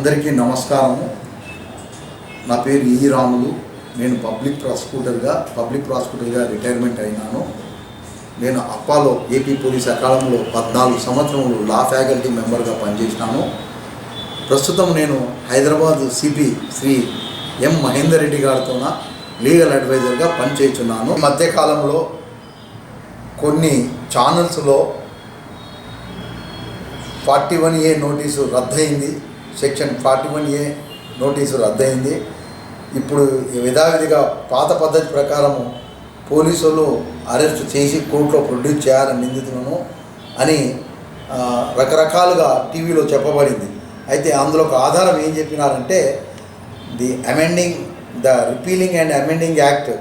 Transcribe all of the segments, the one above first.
అందరికీ నమస్కారము. నా పేరు ఈ రాములు. నేను పబ్లిక్ ప్రాసిక్యూటర్గా రిటైర్మెంట్ అయినాను. నేను అప్పాలో ఏపీ పోలీస్ అకాడమీలో 14 సంవత్సరములు లా ఫ్యాకల్టీ మెంబర్గా పనిచేసినాను. ప్రస్తుతం నేను హైదరాబాద్ సిపి శ్రీ ఎం మహేందర్ రెడ్డి గారితో లీగల్ అడ్వైజర్గా పనిచేస్తున్నాను. మధ్యకాలంలో కొన్ని ఛానల్స్లో 41A నోటీసు రద్దయింది. సెక్షన్ 41A నోటీసు రద్దయింది. ఇప్పుడు యథావిధిగా పాత పద్ధతి ప్రకారము పోలీసులు అరెస్ట్ చేసి కోర్టులో ప్రొడ్యూస్ చేయాలని నిందితులను అని రకరకాలుగా టీవీలో చెప్పబడింది. అయితే అందులో ఒక ఆధారం ఏం చెప్పినారంటే the repealing and amending act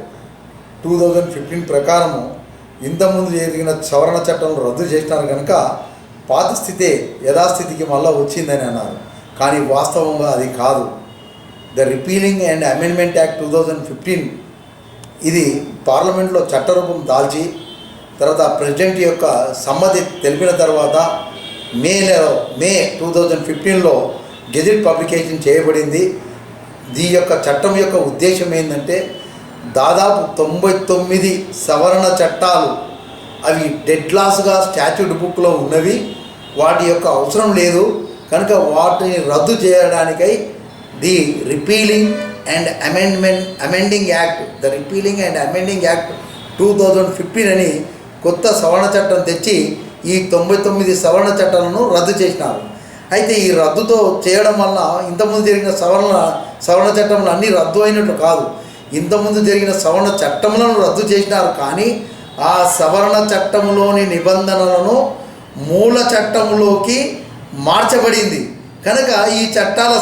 2015 ప్రకారము ఇంతకుముందు జరిగిన సవరణ చట్టం రద్దు చేసినారు కనుక పాత స్థితే యథాస్థితికి మళ్ళీ వచ్చిందని అన్నారు. కానీ వాస్తవంగా అది కాదు. The repealing and amendment act 2015 ఇది పార్లమెంట్లో చట్టరూపం దాల్చి తర్వాత ప్రెసిడెంట్ యొక్క సమ్మతి తెలిపిన తర్వాత మే 2015లో గెజిట్ పబ్లికేషన్ చేయబడింది. దీని యొక్క చట్టం యొక్క ఉద్దేశం ఏంటంటే దాదాపు 99 సవరణ చట్టాలు అవి డెడ్ లాస్గా స్టాట్యూట్ బుక్లో ఉన్నవి, వాటి యొక్క అవసరం లేదు కనుక వాటిని రద్దు చేయడానికై the repealing and amending act 2015 అని కొత్త సవరణ చట్టం తెచ్చి ఈ 99 సవరణ చట్టాలను రద్దు చేసినారు. అయితే ఈ రద్దుతో చేయడం వల్ల ఇంతకుముందు జరిగిన సవరణ చట్టంలో అన్నీ రద్దు అయినట్లు కాదు. ఇంతకుముందు జరిగిన సవరణ చట్టములను రద్దు చేసినారు, కానీ ఆ సవరణ చట్టంలోని నిబంధనలను మూల చట్టంలోకి మార్చబడింది కనుక ఈ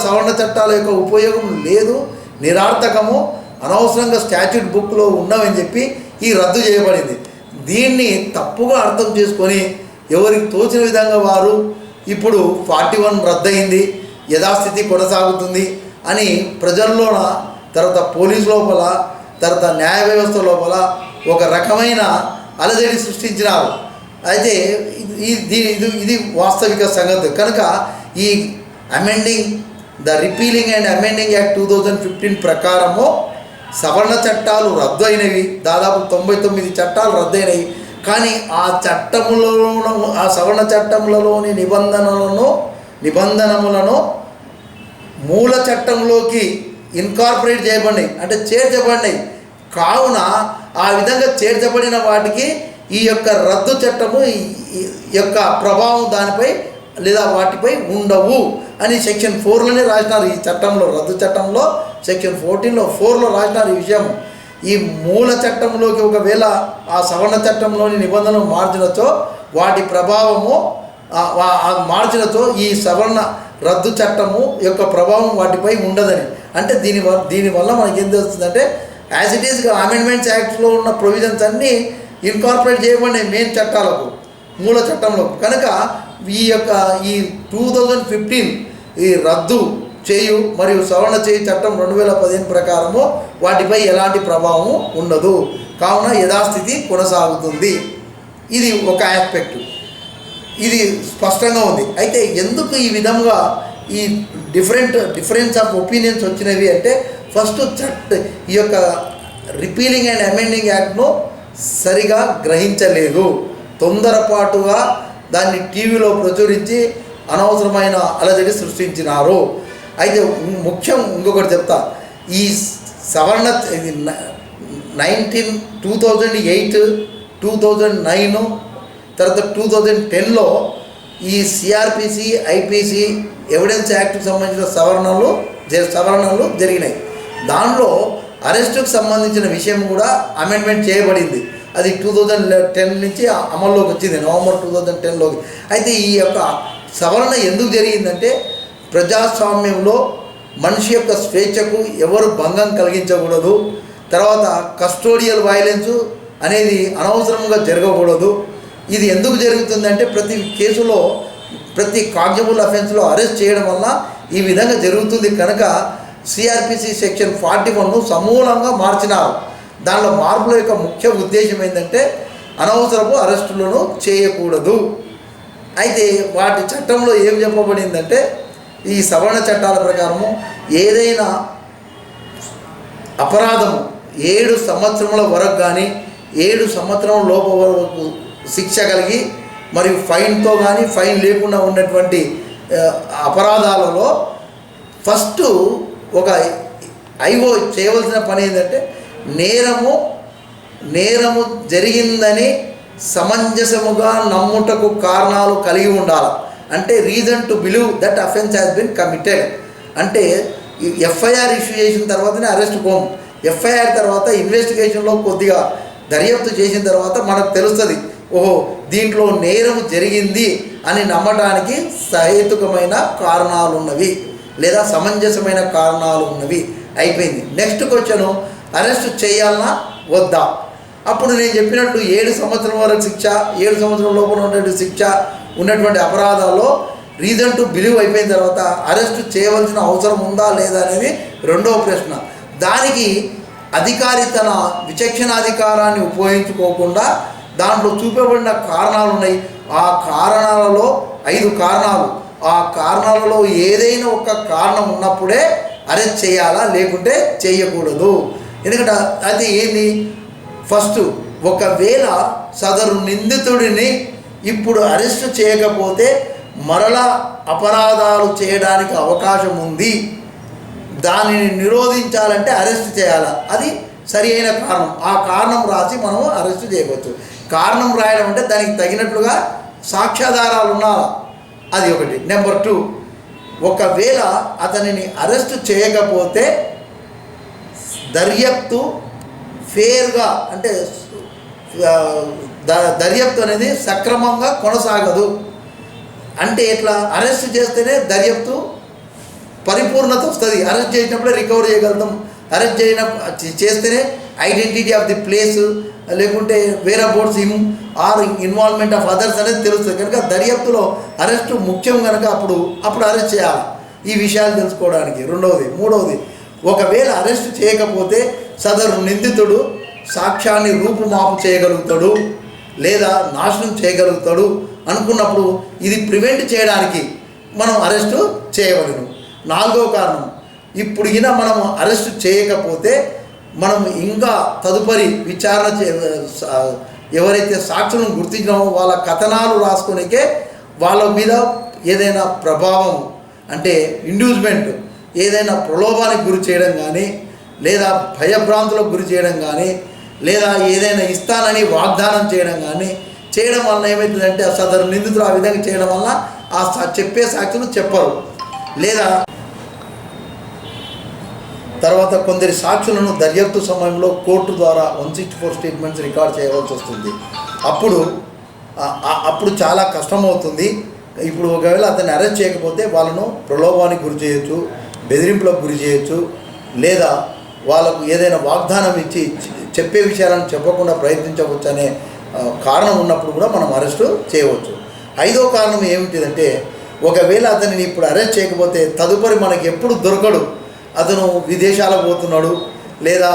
సవరణ చట్టాల యొక్క ఉపయోగం లేదు, నిరార్థకము, అనవసరంగా స్టాట్యూట్ బుక్లో ఉన్నవని చెప్పి ఈ రద్దు చేయబడింది. దీన్ని తప్పుగా అర్థం చేసుకొని ఎవరికి తోచిన విధంగా వారు ఇప్పుడు 41 రద్దయింది, యథాస్థితి కొనసాగుతుంది అని ప్రజల్లోన తర్వాత పోలీసు లోపల తర్వాత న్యాయ వ్యవస్థ లోపల ఒక రకమైన అలజడి సృష్టించినారు. అయితే ఇది వాస్తవిక సంగతి కనుక ఈ the repealing and amending act 2015 ప్రకారము సవరణ చట్టాలు రద్దు అయినవి, దాదాపు 99 చట్టాలు రద్దయినవి. కానీ ఆ సవరణ చట్టములలోని నిబంధనములను మూల చట్టంలోకి ఇన్కార్పొరేట్ చేయబడినాయి, అంటే చేర్చబడినాయి. కావున ఆ విధంగా చేర్చబడిన వాటికి ఈ యొక్క రద్దు చట్టము యొక్క ప్రభావం దానిపై లేదా వాటిపై ఉండవు అని సెక్షన్ 4లోనే రాసినారు. ఈ చట్టంలో రద్దు చట్టంలో సెక్షన్ 14లో రాసినారు ఈ విషయం. ఈ మూల చట్టంలోకి ఒకవేళ ఆ సవరణ చట్టంలోని నిబంధనలు మార్చినచో వాటి ప్రభావము మార్చినచో ఈ సవరణ రద్దు చట్టము యొక్క ప్రభావం వాటిపై ఉండదని. అంటే దీనివల్ల మనకి ఏం తెలుస్తుందంటే యాజ్ ఇట్ ఈస్గా అమెండ్మెంట్స్ యాక్ట్స్లో ఉన్న ప్రొవిజన్స్ అన్నీ ఇన్కార్పొరేట్ చేయబడినాయి మెయిన్ చట్టాలకు, మూల చట్టంలో. కనుక ఈ 2015 ఈ రద్దు చేయు మరియు సవరణ చేయు చట్టం 2015 ప్రకారము వాటిపై ఎలాంటి ప్రభావం ఉండదు, కావున యథాస్థితి కొనసాగుతుంది. ఇది ఒక ఆస్పెక్ట్, ఇది స్పష్టంగా ఉంది. అయితే ఎందుకు ఈ విధంగా ఈ డిఫరెన్స్ ఆఫ్ ఒపీనియన్స్ వచ్చినవి అంటే ఫస్ట్ ఈ యొక్క రిపీలింగ్ అండ్ అమెండింగ్ యాక్ట్ను సరిగా గ్రహించలేదు, తొందరపాటుగా దాన్ని టీవీలో ప్రచురించి అనవసరమైన అలజడి సృష్టించినారు. అయితే ముఖ్యం ఇంకొకటి చెప్తా, ఈ సవరణ 2008, 2009 తర్వాత 2010లో ఈ సిఆర్పిసి, ఐపీసీ ఎవిడెన్స్ యాక్ట్కి సంబంధించిన సవరణలు జరిగినాయి. దానిలో అరెస్టుకు సంబంధించిన విషయం కూడా అమెండ్మెంట్ చేయబడింది. అది 2010 నుంచి అమల్లోకి వచ్చింది, నవంబర్ 2010లోకి. అయితే ఈ యొక్క సవరణ ఎందుకు జరిగిందంటే ప్రజాస్వామ్యంలో మనిషి యొక్క స్వేచ్ఛకు ఎవరు భంగం కలిగించకూడదు, తర్వాత కస్టోడియల్ వైలెన్స్ అనేది అనవసరంగా జరగకూడదు. ఇది ఎందుకు జరుగుతుందంటే ప్రతి కేసులో ప్రతి కాగ్నిబుల్ అఫెన్స్లో అరెస్ట్ చేయడం వల్ల ఈ విధంగా జరుగుతుంది కనుక సిఆర్పిసి సెక్షన్ 41ను సమూలంగా మార్చినారు. దానిలో మార్పుల యొక్క ముఖ్య ఉద్దేశం ఏంటంటే అనవసరపు అరెస్టులను చేయకూడదు. అయితే వాటి చట్టంలో ఏం చెప్పబడిందంటే ఈ సవరణ చట్టాల ప్రకారము ఏదైనా అపరాధము 7 సంవత్సరముల వరకు కానీ 7 సంవత్సరం లోపు వరకు శిక్ష కలిగి మరియు ఫైన్తో కానీ ఫైన్ లేకుండా ఉన్నటువంటి అపరాధాలలో ఫస్ట్ ఒక ఐఓ చేయవలసిన పని ఏంటంటే నేరము జరిగిందని సమంజసముగా నమ్ముటకు కారణాలు కలిగి ఉండాలి. అంటే reason to believe that offence has been committed. అంటే ఎఫ్ఐఆర్ ఇష్యూ చేసిన తర్వాతనే అరెస్ట్ పోము. ఎఫ్ఐఆర్ తర్వాత ఇన్వెస్టిగేషన్లో కొద్దిగా దర్యాప్తు చేసిన తర్వాత మనకు తెలుస్తుంది, ఓహో దీంట్లో నేరం జరిగింది అని నమ్మడానికి సహేతుకమైన కారణాలు ఉన్నవి లేదా సమంజసమైన కారణాలు ఉన్నవి. అయిపోయింది. నెక్స్ట్ క్వశ్చన్, అరెస్ట్ చేయాలన్నా వద్దా? అప్పుడు నేను చెప్పినట్టు 7 సంవత్సరం వరకు శిక్ష, 7 సంవత్సరం లోపల ఉన్నటువంటి శిక్ష ఉన్నటువంటి అపరాధాల్లో రీజన్ టు బిలీవ్ అయిపోయిన తర్వాత అరెస్ట్ చేయవలసిన అవసరం ఉందా లేదా అనేది రెండవ ప్రశ్న. దానికి అధికారి తన విచక్షణాధికారాన్ని ఉపయోగించుకోకుండా దాంట్లో చూపబడిన కారణాలు ఉన్నాయి. ఆ కారణాలలో 5 కారణాలు, ఆ కారణాలలో ఏదైనా ఒక కారణం ఉన్నప్పుడే అరెస్ట్ చేయాలా, లేకుంటే చేయకూడదు. ఎందుకంటే అది ఏంది? ఫస్ట్, ఒకవేళ సదరు నిందితుడిని ఇప్పుడు అరెస్ట్ చేయకపోతే మరలా అపరాధాలు చేయడానికి అవకాశం ఉంది, దానిని నిరోధించాలంటే అరెస్ట్ చేయాలా, అది సరి అయిన కారణం. ఆ కారణం రాసి మనం అరెస్ట్ చేయవచ్చు. కారణం రాయడం అంటే దానికి తగినట్లుగా సాక్ష్యాధారాలు ఉండాలి, అది ఒకటి. నెంబర్ 2, ఒకవేళ అతనిని అరెస్ట్ చేయకపోతే దర్యాప్తు ఫేర్గా, అంటే దర్యాప్తు అనేది సక్రమంగా కొనసాగదు. అంటే ఎట్లా? అరెస్ట్ చేస్తేనే దర్యాప్తు పరిపూర్ణత వస్తుంది. అరెస్ట్ చేసినప్పుడే రికవర్ చేయగలుగుతాం. అరెస్ట్ చేస్తేనే ఐడెంటిటీ ఆఫ్ ది ప్లేస్, లేకుంటే whereabouts him or involvement of others అనేది తెలుస్తుంది. కనుక దర్యాప్తులో అరెస్టు ముఖ్యం కనుక అప్పుడు అరెస్ట్ చేయాలి ఈ విషయాలు తెలుసుకోవడానికి. రెండవది. మూడవది, ఒకవేళ అరెస్ట్ చేయకపోతే సదరు నిందితుడు సాక్ష్యాన్ని రూపుమాపు చేయగలుగుతాడు లేదా నాశనం చేయగలుగుతాడు అనుకున్నప్పుడు ఇది ప్రివెంట్ చేయడానికి మనం అరెస్టు చేయవలను. 4వ కారణం, ఇప్పుడు మనం అరెస్టు చేయకపోతే మనం ఇంకా తదుపరి విచారణ ఎవరైతే సాక్షులను గుర్తించామో వాళ్ళ కథనాలు రాసుకునేకే వాళ్ళ మీద ఏదైనా ప్రభావం, అంటే ఇండ్యూస్మెంట్, ఏదైనా ప్రలోభానికి గురి చేయడం కానీ లేదా భయభ్రాంతులకు గురి చేయడం కానీ లేదా ఏదైనా ఇస్తానని వాగ్దానం చేయడం కానీ చేయడం వల్ల ఏమవుతుందంటే సదరు నిందితులు ఆ విధంగా చేయడం వల్ల ఆ చెప్పే సాక్షులు చెప్పరు. లేదా తర్వాత కొందరి సాక్షులను దర్యాప్తు సమయంలో కోర్టు ద్వారా 164 స్టేట్మెంట్స్ రికార్డ్ చేయవలసి వస్తుంది. అప్పుడు చాలా కష్టమవుతుంది. ఇప్పుడు ఒకవేళ అతన్ని అరెస్ట్ చేయకపోతే వాళ్ళను ప్రలోభానికి గురి చేయొచ్చు, బెదిరింపులకు గురి చేయొచ్చు, లేదా వాళ్ళకు ఏదైనా వాగ్దానం ఇచ్చి చెప్పే విషయాలను చెప్పకుండా ప్రయత్నించవచ్చు అనే కారణం ఉన్నప్పుడు కూడా మనం అరెస్టు చేయవచ్చు. 5వ కారణం ఏమిటిదంటే, ఒకవేళ అతనిని ఇప్పుడు అరెస్ట్ చేయకపోతే తదుపరి మనకి ఎప్పుడు దొరకడు, అతను విదేశాలకు పోతున్నాడు లేదా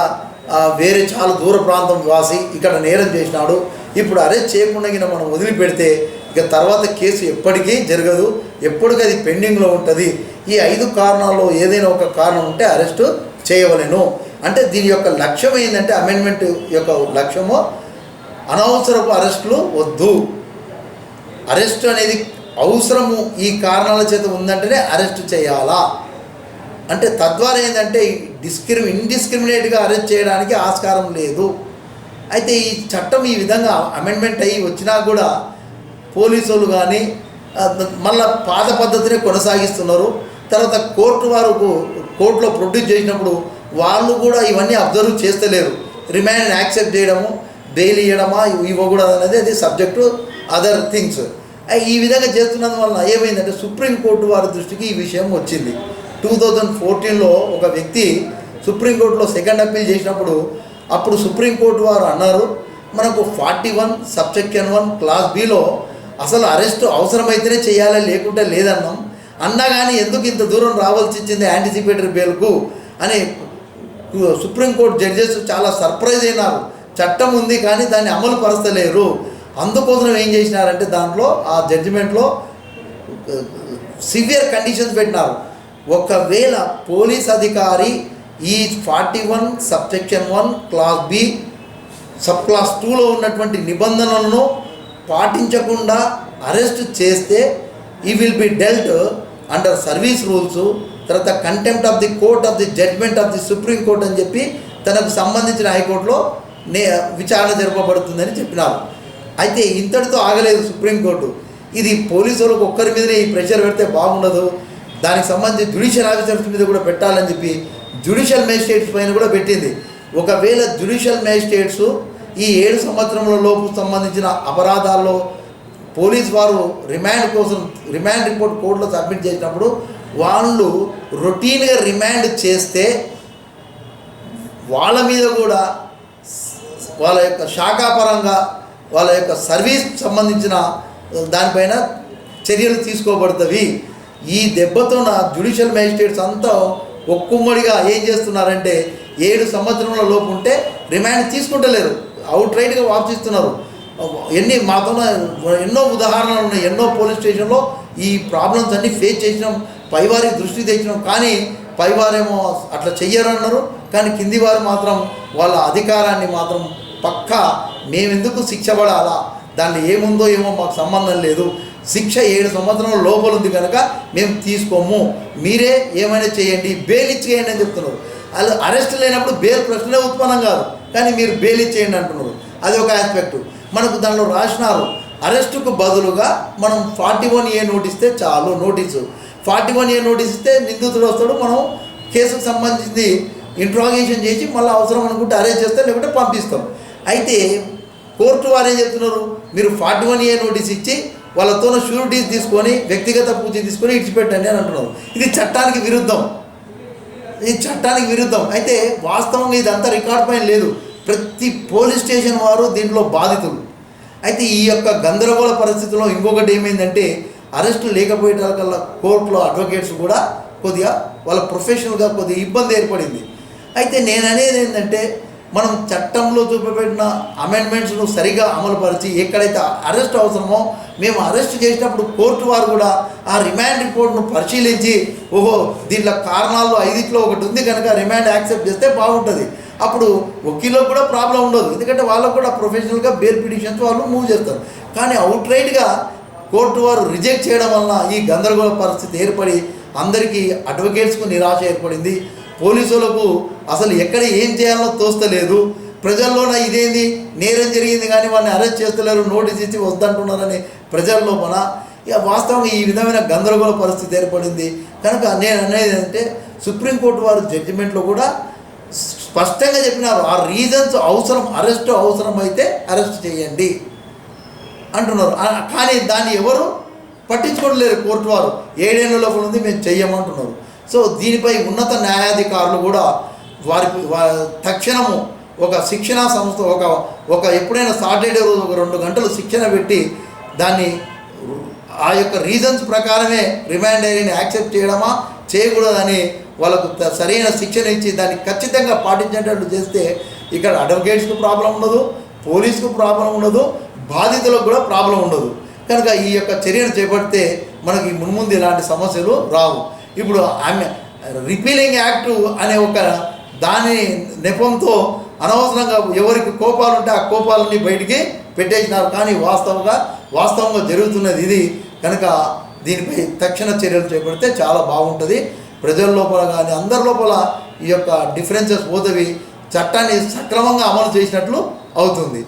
వేరే చాలా దూర ప్రాంతం వాసి ఇక్కడ నేరం చేసినాడు, ఇప్పుడు అరెస్ట్ చేయకుండా మనం వదిలిపెడితే ఇక తర్వాత కేసు ఎప్పటికీ జరగదు, ఎప్పటికీ అది పెండింగ్లో ఉంటుంది. ఈ 5 కారణాల్లో ఏదైనా ఒక కారణం ఉంటే అరెస్టు చేయవలెను. అంటే దీని యొక్క లక్ష్యం ఏంటంటే, అమెండ్మెంట్ యొక్క లక్ష్యము అనవసరపు అరెస్టులు వద్దు. అరెస్టు అనేది అవసరము ఈ కారణాల చేత ఉందంటేనే అరెస్టు చేయాలా. అంటే తద్వారా ఏంటంటే ఇండిస్క్రిమినేట్గా అరెస్ట్ చేయడానికి ఆస్కారం లేదు. అయితే ఈ చట్టం ఈ విధంగా అమెండ్మెంట్ అయ్యి వచ్చినా కూడా పోలీసులు కానీ మళ్ళా పాత పద్ధతినే కొనసాగిస్తున్నారు. తర్వాత కోర్టులో ప్రొడ్యూస్ చేసినప్పుడు వాళ్ళు కూడా ఇవన్నీ అబ్జర్వ్ చేస్తలేరు. రిమాండ్ యాక్సెప్ట్ చేయడము, బెయిల్ ఇవ్వడమా ఇవ్వకూడదు అనేది అది సబ్జెక్టు అదర్ థింగ్స్. ఈ విధంగా చేస్తున్నందువలన ఏమైందంటే సుప్రీంకోర్టు వారి దృష్టికి ఈ విషయం వచ్చింది. 2014లో ఒక వ్యక్తి సుప్రీంకోర్టులో సెకండ్ అప్పీల్ చేసినప్పుడు అప్పుడు సుప్రీంకోర్టు వారు అన్నారు, మనకు 41 సబ్సెక్షన్ 1 క్లాస్ బిలో అసలు అరెస్టు అవసరమైతేనే చేయాలి, లేకుంటే లేదన్నాం. అన్నా కానీ ఎందుకు ఇంత దూరం రావాల్సి వచ్చింది యాంటిసిపేటరీ బెయిల్కు అని సుప్రీంకోర్టు జడ్జెస్ చాలా సర్ప్రైజ్ అయినారు. చట్టం ఉంది కానీ దాన్ని అమలు పరచలేరు. అందుకోసం ఏం చేసినారంటే దాంట్లో ఆ జడ్జిమెంట్లో సివియర్ కండిషన్స్ పెట్టినారు. ఒకవేళ పోలీస్ అధికారి ఈ 41 subsection 1 clause B sub clause 2లో ఉన్నటువంటి నిబంధనలను పాటించకుండా అరెస్ట్ చేస్తే he will be dealt under service rules, తర్వాత contempt of the court of the judgment of the supreme court అని చెప్పి తనకు సంబంధించిన హైకోర్టులో విచారణ జరపబడుతుందని చెప్పినారు. అయితే ఇంతటితో ఆగలేదు సుప్రీంకోర్టు. ఇది పోలీసులకు ఒక్కరి మీదనే ఈ ప్రెషర్ పెడితే బాగుండదు, దానికి సంబంధించి జ్యుడిషియల్ ఆఫీసర్స్ మీద కూడా పెట్టాలని చెప్పి జ్యుడిషియల్ మేజిస్ట్రేట్స్ పైన కూడా పెట్టింది. ఒకవేళ జ్యుడిషియల్ మేజిస్ట్రేట్స్ ఈ 7 సంవత్సరముల లోపు సంబంధించిన అపరాధాల్లో పోలీస్ వారు రిమాండ్ రిపోర్ట్ కోర్టులో సబ్మిట్ చేసినప్పుడు వాళ్ళు రొటీన్గా రిమాండ్ చేస్తే వాళ్ళ మీద కూడా వాళ్ళ యొక్క శాఖాపరంగా వాళ్ళ యొక్క సర్వీస్ సంబంధించిన దానిపైన చర్యలు తీసుకోబడుతుంది. ఈ దెబ్బతో నా జ్యుడిషియల్ మేజిస్ట్రేట్స్ అంతా ఒక్కుమ్మడిగా ఏం చేస్తున్నారంటే 7 సంవత్సరముల లోపు ఉంటే రిమాండ్ తీసుకుంటలేరు, అవుట్ రైట్గా వాపిస్తున్నారు. మాతో ఎన్నో ఉదాహరణలు ఉన్నాయి. ఎన్నో పోలీస్ స్టేషన్లో ఈ ప్రాబ్లమ్స్ అన్నీ ఫేస్ చేసినాం, పైవారి దృష్టి తెచ్చినాం. కానీ పైవారేమో అట్లా చెయ్యరన్నారు, కానీ కింది వారు మాత్రం వాళ్ళ అధికారాన్ని మాత్రం పక్కా మేమెందుకు శిక్ష పడాలా, దానిలో ఏముందో ఏమో మాకు సంబంధం లేదు, శిక్ష 7 సంవత్సరాల లోపల ఉంది కనుక మేము తీసుకోము, మీరే ఏమైనా చేయండి, బెయిల్ ఇచ్చేయండి అని చెప్తున్నారు. అది అరెస్ట్ లేనప్పుడు బెయిల్ ప్రశ్నే ఉత్పన్నం కాదు, కానీ మీరు బెయిల్ ఇచ్చేయండి అంటున్నారు. అది ఒక ఆస్పెక్టు. మనకు దానిలో రాసినారు అరెస్టుకు బదులుగా మనం 41A నోటీస్ ఇస్తే చాలు. నోటీసు 41A నోటీస్ ఇస్తే నిందితుడు వస్తాడు, మనం కేసుకు సంబంధించి ఇంట్రాగేషన్ చేసి మళ్ళీ అవసరం అనుకుంటే అరెస్ట్ చేస్తే లేకుంటే పంపిస్తాం. అయితే కోర్టు వారు ఏం చెప్తున్నారు, మీరు 41A నోటీస్ ఇచ్చి వాళ్ళతో షూరిటీస్ తీసుకొని వ్యక్తిగత పూజ తీసుకొని ఇడిచిపెట్టండి అని అంటున్నారు. ఇది చట్టానికి విరుద్ధం. అయితే వాస్తవంగా ఇదంతా రికార్డ్ పైన లేదు. ప్రతి పోలీస్ స్టేషన్ వారు దీంట్లో బాధితులు. అయితే ఈ యొక్క గందరగోళ పరిస్థితుల్లో ఇంకొకటి ఏమైందంటే అరెస్టు లేకపోయేటకల్లా కోర్టులో అడ్వకేట్స్ కూడా కొద్దిగా వాళ్ళ ప్రొఫెషనల్గా కొద్దిగా ఇబ్బంది ఏర్పడింది. అయితే నేను అనేది ఏంటంటే మనం చట్టంలో చూపబడిన అమెండ్మెంట్స్ను సరిగా అమలుపరిచి ఎక్కడైతే అరెస్ట్ అవసరమో మేము అరెస్ట్ చేసినప్పుడు కోర్టు వారు కూడా ఆ రిమాండ్ రిపోర్ట్ను పరిశీలించి ఓహో దీంట్లో కారణాల్లో 5లో ఒకటి ఉంది కనుక రిమాండ్ యాక్సెప్ట్ చేస్తే బాగుంటుంది. అప్పుడు వకీలకు కూడా ప్రాబ్లం ఉండదు, ఎందుకంటే వాళ్ళకు కూడా ప్రొఫెషనల్గా బెయిల్ పిటిషన్స్ వాళ్ళు మూవ్ చేస్తారు. కానీ అవుట్ రైట్గా కోర్టు వారు రిజెక్ట్ చేయడం వలన ఈ గందరగోళ పరిస్థితి ఏర్పడి అందరికీ అడ్వకేట్స్కు నిరాశ ఏర్పడింది. పోలీసులకు అసలు ఎక్కడ ఏం చేయాలో తోస్తలేదు. ప్రజల్లోన ఇదేంది నేరం జరిగింది కానీ వాళ్ళని అరెస్ట్ చేస్తలేరు, నోటీస్ ఇచ్చి వద్దంటున్నారని ప్రజల్లో మన ఇక వాస్తవంగా ఈ విధమైన గందరగోళ పరిస్థితి ఏర్పడింది. కనుక నేను అనేది అంటే సుప్రీంకోర్టు వారు జడ్జిమెంట్లో కూడా స్పష్టంగా చెప్పినారు, ఆ రీజన్స్ అవసరం, అరెస్ట్ అవసరం అయితే అరెస్ట్ చేయండి అంటున్నారు. కానీ దాన్ని ఎవరు పట్టించుకోవట్లేరు. కోర్టు వారు 7 ఏళ్ల లోపల ఉంది మేము చెయ్యమంటున్నారు. సో దీనిపై ఉన్నత న్యాయాధికారులు కూడా వారికి తక్షణము ఒక శిక్షణా సంస్థ ఒక ఎప్పుడైనా సాటర్డే రోజు ఒక 2 గంటలు శిక్షణ పెట్టి దాన్ని ఆ యొక్క రీజన్స్ ప్రకారమే రిమాండ్ అయ్యి యాక్సెప్ట్ చేయడమా చేయకూడదని వాళ్ళకు సరైన శిక్షణ ఇచ్చి దాన్ని ఖచ్చితంగా పాటించేటట్లు చేస్తే ఇక్కడ అడ్వకేట్స్కు ప్రాబ్లం ఉండదు, పోలీసుకు ప్రాబ్లం ఉండదు, బాధితులకు కూడా ప్రాబ్లం ఉండదు. కనుక ఈ యొక్క చర్యను చేపడితే మనకి మున్ముందు ఇలాంటి సమస్యలు రావు. ఇప్పుడు ఆమె రిపీలింగ్ యాక్ట్ అనే ఒక దాని నెపంతో అనవసరంగా ఎవరికి కోపాలు ఉంటే ఆ కోపాలన్నీ బయటికి పెట్టేసినారు. కానీ వాస్తవంగా జరుగుతున్నది ఇది. కనుక దీనిపై తక్షణ చర్యలు చేపడితే చాలా బాగుంటుంది. ప్రజల లోపల కానీ అందరి లోపల ఈ యొక్క డిఫరెన్సెస్ పోతవి, చట్టాన్ని సక్రమంగా అమలు చేసినట్లు అవుతుంది.